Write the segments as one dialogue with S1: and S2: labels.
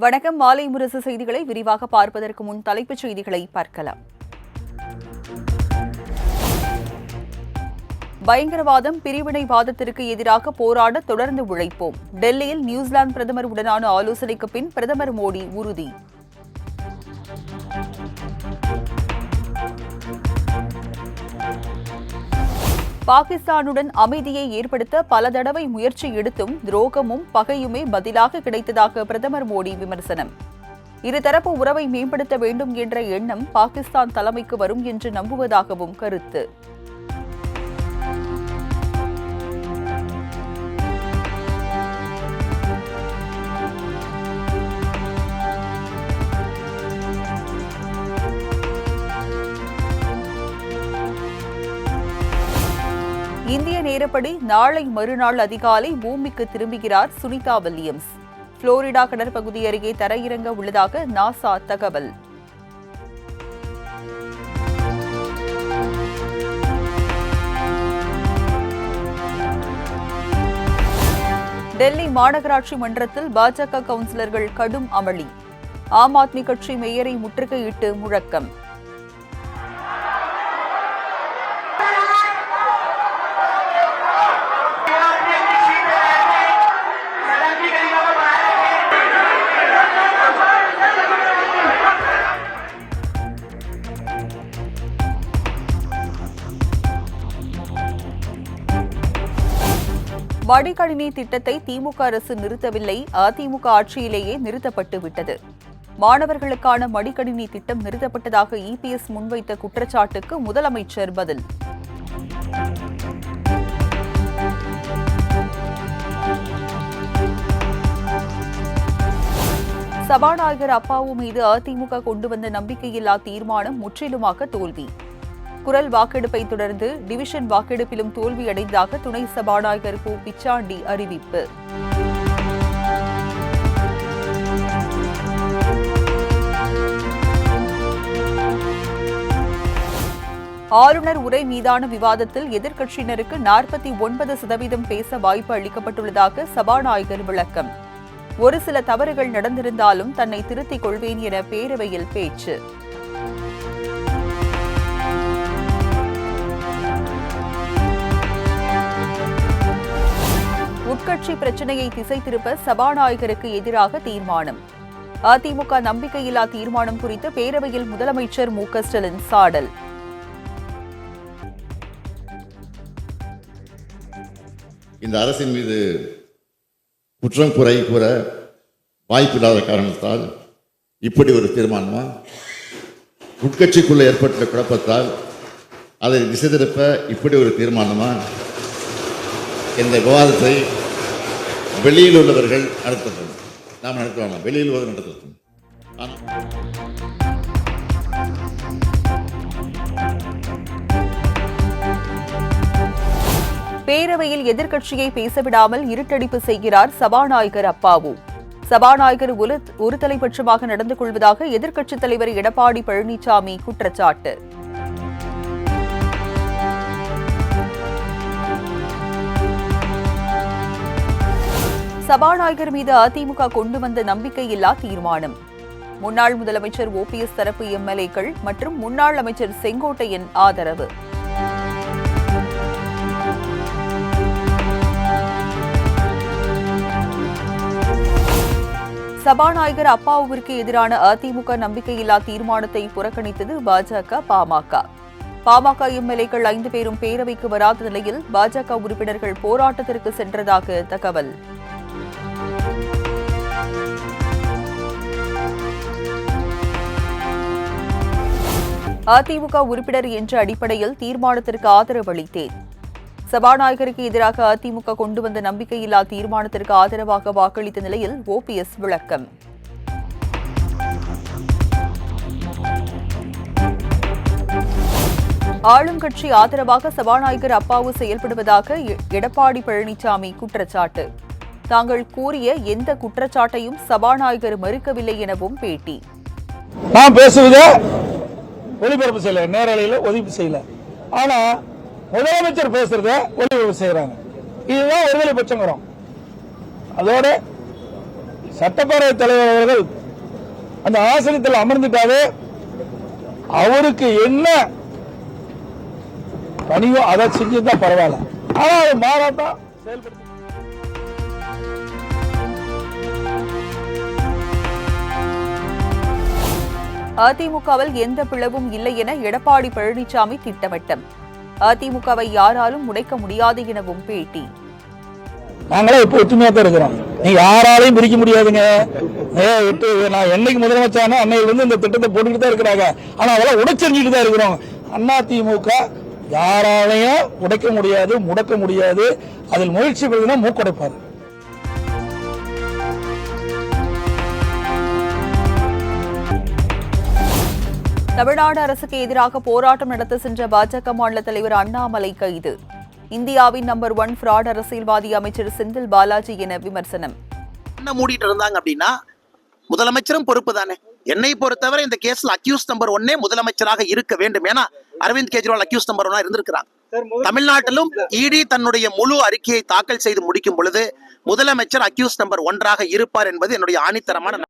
S1: வணக்கம். மாலை முரசு செய்திகளை விரிவாக பார்ப்பதற்கு முன் தலைப்புச் செய்திகளை பார்க்கலாம். பயங்கரவாதம், பிரிவினைவாதத்திற்கு எதிராக போராட தொடர்ந்து உழைப்போம். டெல்லியில் நியூசிலாந்து பிரதமர் உடனான ஆலோசனைக்கு பின் பிரதமர் மோடி உறுதி. பாகிஸ்தானுடன் அமைதியை ஏற்படுத்த பல தடவை முயற்சி எடுத்தும் துரோகமும் பகையுமே பதிலாக கிடைத்ததாக பிரதமர் மோடி விமர்சனம். இருதரப்பு உறவை மேம்படுத்த வேண்டும் என்ற எண்ணம் பாகிஸ்தான் தலைமைக்கு வரும் என்று நம்புவதாகவும் கருத்து. இந்திய நேரப்படி நாளை மறுநாள் அதிகாலை பூமிக்கு திரும்புகிறார் சுனிதா வில்லியம்ஸ். புளோரிடா கடற்பகுதி அருகே தரையிறங்க உள்ளதாக நாசா தகவல். டெல்லி மாநகராட்சி மன்றத்தில் பாஜக கவுன்சிலர்கள் கடும் அமளி. ஆம் ஆத்மி கட்சி மேயரை முற்றுகையிட்டு முழக்கம். மடிக்கணினி திட்டத்தை திமுக அரசு நிறுத்தவில்லை, அதிமுக ஆட்சியிலேயே நிறுத்தப்பட்டு விட்டது. மாணவர்களுக்கான மடிக்கணினி திட்டம் நிறுத்தப்பட்டதாக இபிஎஸ் முன்வைத்த குற்றச்சாட்டுக்கு முதலமைச்சர் பதில். சபாநாயகர் அப்பாவு மீது அதிமுக கொண்டு வந்த நம்பிக்கையில்லா தீர்மானம் முற்றிலுமாக தோல்வி. குரல் வாக்கெடுப்பை தொடர்ந்து டிவிஷன் வாக்கெடுப்பிலும் தோல்வியடைந்ததாக துணை சபாநாயகர் கு. பிச்சாண்டி அறிவிப்பு. ஆளுநர் உரை மீதான விவாதத்தில் எதிர்க்கட்சியினருக்கு 49% பேச வாய்ப்பு அளிக்கப்பட்டுள்ளதாக சபாநாயகர் விளக்கம். ஒரு சில தவறுகள் நடந்திருந்தாலும் தன்னை திருத்திக் கொள்வேன் என பேரவையில் பேச்சு. உட்கட்சி பிரச்சினையை திசை திருப்ப சபாநாயகருக்கு எதிராக தீர்மானம். அதிமுக நம்பிக்கையில்லா தீர்மானம் குறித்து பேரவையில் முதலமைச்சர் மு க ஸ்டாலின் சாடல்.
S2: இந்த அரசின் மீது குற்றம் குறை கூற வாய்ப்பில்லாத காரணத்தால் இப்படி ஒரு தீர்மானமா? உட்கட்சிக்குள்ள ஏற்பட்ட குழப்பத்தால் அதை திசை திருப்ப இப்படி ஒரு தீர்மானமா? இந்த விவாதத்தை வெளியில் உள்ளவர்கள் நடத்தட்டும், நாம் நடத்துவாங்க. வெளியில் உள்ளவர்கள் நடத்தட்டும்.
S1: பேரவையில் எதிர்க்கட்சியை பேசவிடாமல் இருட்டடிப்பு செய்கிறார் சபாநாயகர் அப்பாவு. சபாநாயகர் ஒரு தலைபட்சமாக நடந்து கொள்வதாக எதிர்க்கட்சித் தலைவர் எடப்பாடி பழனிசாமி குற்றச்சாட்டு. சபாநாயகர் மீது அதிமுக கொண்டு வந்த நம்பிக்கையில்லா தீர்மானம். முன்னாள் முதலமைச்சர் ஓபிஎஸ் தரப்பு எம்எல்ஏக்கள் மற்றும் முன்னாள் அமைச்சர் செங்கோட்டையன் ஆதரவு. சபாநாயகர் அப்பாவுவிற்கு எதிரான அதிமுக நம்பிக்கையில்லா தீர்மானத்தை புறக்கணித்தது பாஜக, பாமக. பாமக எம்எல்ஏக்கள் 5 பேரும் பேரவைக்கு வராத நிலையில் பாஜக உறுப்பினர்கள் போராட்டத்திற்கு சென்றதாக தகவல். அதிமுக உறுப்பினர் என்ற அடிப்படையில் தீர்மானத்திற்கு ஆதரவு அளித்தேன். சபாநாயகருக்கு எதிராக அதிமுக கொண்டு வந்த நம்பிக்கையில்லா தீர்மானத்திற்கு ஆதரவாக வாக்களித்த நிலையில் ஓபிஎஸ் விளக்கம். ஆளும் கட்சி ஆதரவாக சபாநாயகர் அப்பாவு செயல்படுவதாக எடப்பாடி பழனிசாமி குற்றச்சாட்டு. தாங்கள் கூறிய எந்த குற்றச்சாட்டையும் சபாநாயகர் மறுக்கவில்லை எனவும் பேட்டி.
S3: நான் பேசுவதை ஒளிபரப்பு செய்யல, நேரலையில் ஒதுக்கீடு செய்யல. ஆனா முதலமைச்சர் பேசுறத ஒளிபரப்பு செய்யறாங்க. இதுதான் ஒருதலை பட்சங்கிறோம். அதோட சட்டப்பேரவை தலைவர் அவர்கள் அந்த ஆசனத்தில் அமர்ந்துட்டாவே அவருக்கு என்ன பணியோ அதை செஞ்சுதான் பரவாயில்ல. ஆனா அது மாறாட்டா செயல்படுத்த
S1: அதிமுகவில் எந்த பிளவும் இல்லை என எடப்பாடி பழனிசாமி திட்டவட்டம். அதிமுகவை யாராலும் உடைக்க முடியாது எனவும் பேட்டி.
S3: நாங்களே இப்போ ஒற்றுமையா தான் இருக்கிறோம். நீங்க யாராலையும் பிரிக்க முடியாதுங்க. நான் என்னைக்கு முதலமைச்சானோ அன்னையில இருந்து இந்த திட்டத்தை போட்டுக்கிட்டு தான் இருக்கிறாங்க. ஆனா அதெல்லாம் உடைச்செஞ்சுட்டு தான் இருக்கிறோம். அதிமுக யாராலையும் உடைக்க முடியாது, முடக்க முடியாது. அதில் முயற்சி பண்ணுனா மூக்கடைப்பாரு.
S1: தமிழ்நாடு அரசுக்கு எதிராக போராட்டம் நடத்த சென்ற பாஜக மாநில தலைவர் அண்ணாமலை கைது. இந்தியாவின் நம்பர் 1 ஃப்ராட் அரசியல்வாதி அமைச்சர் செந்தில் பாலாஜி என விமர்சனம்.
S4: என்ன மூடிட்டு இருந்தாங்க அப்படின்னா முதலமைச்சரும் பொறுப்பு தானே. என்னை பொறுத்தவரை இந்த கேஸ்ல அக்யூஸ் நம்பர் 1 முதலமைச்சராக இருக்க வேண்டும். ஏன்னா அரவிந்த் கெஜ்ரிவால் அக்யூஸ் நம்பர் 1 இருந்திருக்கிறாங்க. தமிழ்நாட்டிலும் இடி தன்னுடைய முழு அறிக்கையை தாக்கல் செய்து முடிக்கும் பொழுது முதலமைச்சர் அக்யூஸ் நம்பர் 1 இருப்பார் என்பது என்னுடைய ஆணித்தரமான.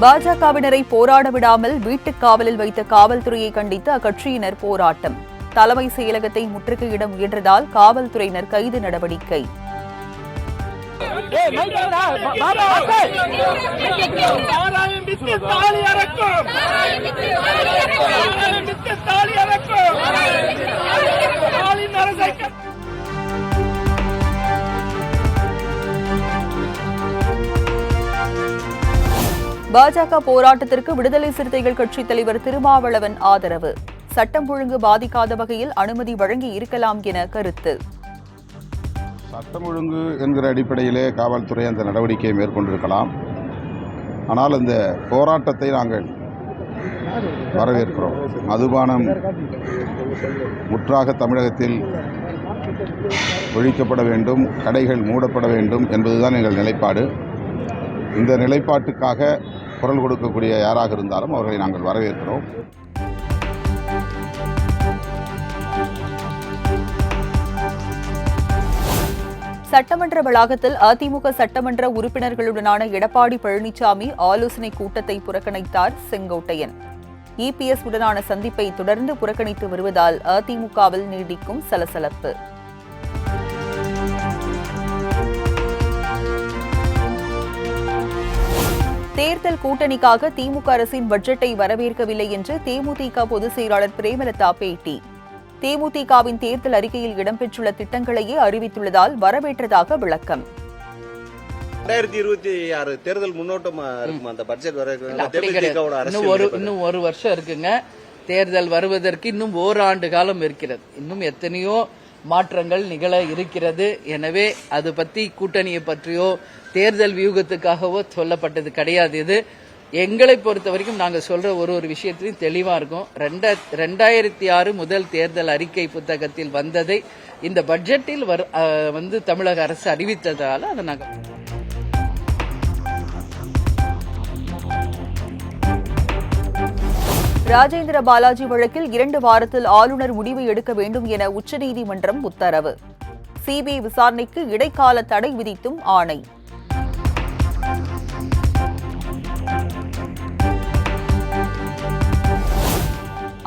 S1: பாஜகவினரை போராட விடாமல் வீட்டுக் காவலில் வைத்த காவல்துறையை கண்டித்து அக்கட்சியினர் போராட்டம். தலைமை செயலகத்தை முற்றுகையிட முயன்றதால் காவல்துறையினர் கைது நடவடிக்கை. பாஜக போராட்டத்திற்கு விடுதலை சிறுத்தைகள் கட்சித் தலைவர் திருமாவளவன் ஆதரவு. சட்டம் ஒழுங்கு பாதிக்காத வகையில் அனுமதி வழங்கி இருக்கலாம் என கருத்து.
S5: சட்டம் ஒழுங்கு என்கிற அடிப்படையிலே காவல்துறை அந்த நடவடிக்கையை மேற்கொண்டிருக்கலாம். ஆனால் இந்த போராட்டத்தை நாங்கள் வரவேற்கிறோம். மதுபானம் முற்றாக தமிழகத்தில் ஒழிக்கப்பட வேண்டும், கடைகள் மூடப்பட வேண்டும் என்பதுதான் எங்கள் நிலைப்பாடு. இந்த நிலைப்பாட்டுக்காக குரல் கொடுக்கக்கூடிய யாராக இருந்தாலும் அவர்களை நாங்கள் வரவேற்கிறோம்.
S1: சட்டமன்ற வளாகத்தில் அதிமுக சட்டமன்ற உறுப்பினர்களுடனான எடப்பாடி பழனிசாமி ஆலோசனை கூட்டத்தை புறக்கணித்தார் செங்கோட்டையன். இபிஎஸ் உடனான சந்திப்பை தொடர்ந்து புறக்கணித்து வருவதால் அதிமுகவில் நீடிக்கும் சலசலப்பு. தேர்தல் கூட்டணிக்காக திமுக அரசின் பட்ஜெட்டை வரவேற்கவில்லை என்று தேமுதிக பொதுச் செயலாளர் பிரேமலதா பேட்டி. தேமுதிகவின் தேர்தல் அறிக்கையில் இடம்பெற்றுள்ள திட்டங்களையே அறிவித்துள்ளதால் வரவேற்றதாக விளக்கம்.
S6: 2026 தேர்தல் முன்னோட்டமா இருக்குமா அந்த பட்ஜெட் வர?
S7: இன்னும் ஒரு வருஷம் இருக்குங்க. தேர்தல் வருவதற்கு இன்னும் ஓராண்டு காலம் இருக்கிறது. இன்னும் எத்தனையோ மாற்றங்கள் நிகழ இருக்கிறது. எனவே அது பத்தி கூட்டணியை பற்றியோ தேர்தல் வியூகத்துக்காகவோ சொல்லப்பட்டது கிடையாது. இது எங்களை பொறுத்த வரைக்கும் நாங்க சொல்ற ஒரு விஷயத்திலையும் தெளிவா இருக்கும். 2006 முதல் தேர்தல் அறிக்கை புத்தகத்தில் வந்ததை இந்த பட்ஜெட்டில் தமிழக அரசு அறிவித்ததால அதை நாங்கள்
S1: ராஜேந்திர பாலாஜி வழக்கில் 2 வாரத்தில் ஆளுநர் முடிவு எடுக்க வேண்டும் என உச்சநீதிமன்றம் உத்தரவு. சிபிஐ விசாரணைக்கு இடைக்கால தடை விதித்தும் ஆணை.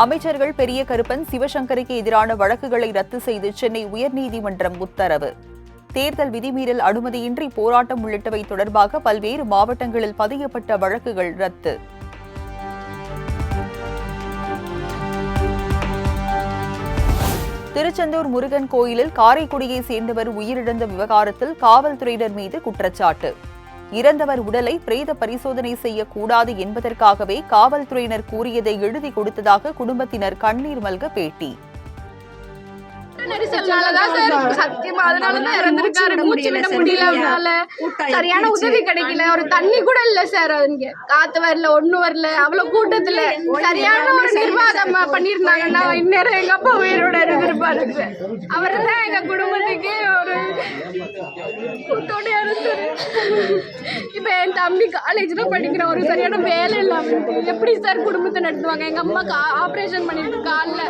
S1: அமைச்சர்கள் பெரிய கருப்பன், சிவசங்கருக்கு எதிரான வழக்குகளை ரத்து செய்து சென்னை உயர்நீதிமன்றம் உத்தரவு. தேர்தல் விதிமீறல் அனுமதியின்றி போராட்டம் உள்ளிட்டவை தொடர்பாக பல்வேறு மாவட்டங்களில் பதியப்பட்ட வழக்குகள் ரத்து. திருச்செந்தூர் முருகன் கோயிலில் காரைக்குடியை சேர்ந்தவர் உயிரிழந்த விவகாரத்தில் காவல்துறையினர் மீது குற்றச்சாட்டு. இறந்தவர் உடலை பிரேத பரிசோதனை செய்யக்கூடாது என்பதற்காகவே காவல்துறையினர் கூறியதை எழுதி கொடுத்ததாக குடும்பத்தினர் கண்ணீர் மல்க பேட்டி.
S8: சத்தியமா அதனாலதான் இறந்திருக்காரு. மூச்சு விட முடியல, அவனால சரியான உதவி கிடைக்கல. ஒரு தண்ணி கூட இல்ல சார். இங்க காத்து வரல, ஒண்ணு வரல. அவ்வளவு கூட்டத்துல சரியான ஒரு நிர்வாகம் பண்ணிருந்தாங்கன்னா இந்நேரம் எங்க அப்பா உயிரோட இருந்திருப்பாரு. அவர்தான் எங்க குடும்பத்துக்கு ஒரு கூட்டோட இருந்தாரு. இப்ப என் தம்பி காலேஜ்ல படிக்கிற, ஒரு சரியான வேலை இல்லாம எப்படி சார் குடும்பத்தை நடத்துவாங்க? எங்க அம்மாக்கு ஆபரேஷன் பண்ணிட்டு கால்ல.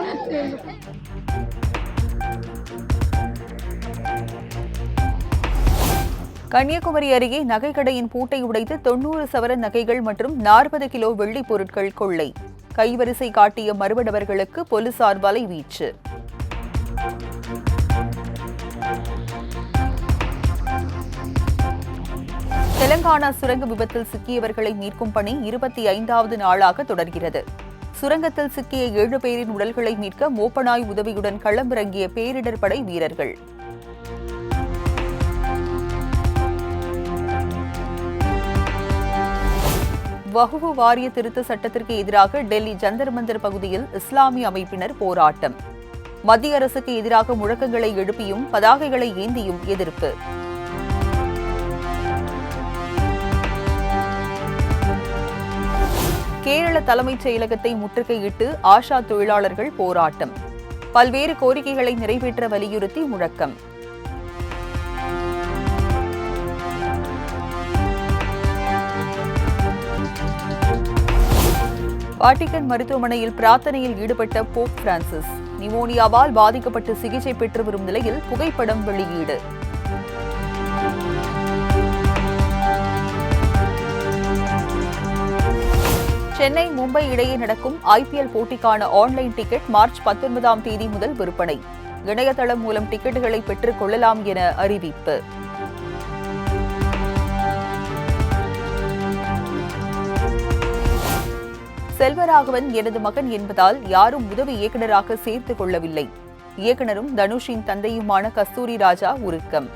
S1: கன்னியாகுமரி அருகே நகைக்கடையின் பூட்டை உடைத்து 90 சவரன் நகைகள் மற்றும் 40 கிலோ வெள்ளிப் பொருட்கள் கொள்ளை. கைவரிசை காட்டிய மர்ம நபர்களுக்கு போலீசார் வலைவீச்சு. தெலங்கானா சுரங்க விபத்தில் சிக்கியவர்களை மீட்கும் பணி 25வது நாளாக தொடர்கிறது. சுரங்கத்தில் சிக்கிய 7 பேரின் உடல்களை மீட்க மோப்பனாய் உதவியுடன் களமிறங்கிய பேரிடர் படை வீரர்கள். வக்ஃப் வாரிய திருத்த சட்டத்திற்கு எதிராக டெல்லி ஜந்தர் மந்தர் பகுதியில் இஸ்லாமிய அமைப்பினர் போராட்டம். மத்திய அரசுக்கு எதிராக முழக்கங்களை எழுப்பியும் பதாகைகளை ஏந்தியும் எதிர்ப்பு. கேரள தலைமைச் செயலகத்தை முற்றுகையிட்டு ஆஷா தொழிலாளர்கள் போராட்டம். பல்வேறு கோரிக்கைகளை நிறைவேற்ற வலியுறுத்தி முழக்கம். வாட்டிகன் மருத்துவமனையில் பிரார்த்தனையில் ஈடுபட்ட போப் பிரான்சிஸ். நிமோனியாவால் பாதிக்கப்பட்டு சிகிச்சை பெற்று வரும் நிலையில் புகைப்படம் வெளியீடு. சென்னை மும்பை இடையே நடக்கும் IPL போட்டிக்கான ஆன்லைன் டிக்கெட் மார்ச் 19ஆம் தேதி முதல் விற்பனை. இணையதளம் மூலம் டிக்கெட்டுகளை பெற்றுக் கொள்ளலாம் என அறிவிப்பு. செல்வராகவன் எனது மகன் என்பதால் யாரும் உதவி இயக்குநராக சேர்த்துக் கொள்ளவில்லை. இயக்குநரும் தனுஷின் தந்தையுமான கஸ்தூரி ராஜா உருக்கம்.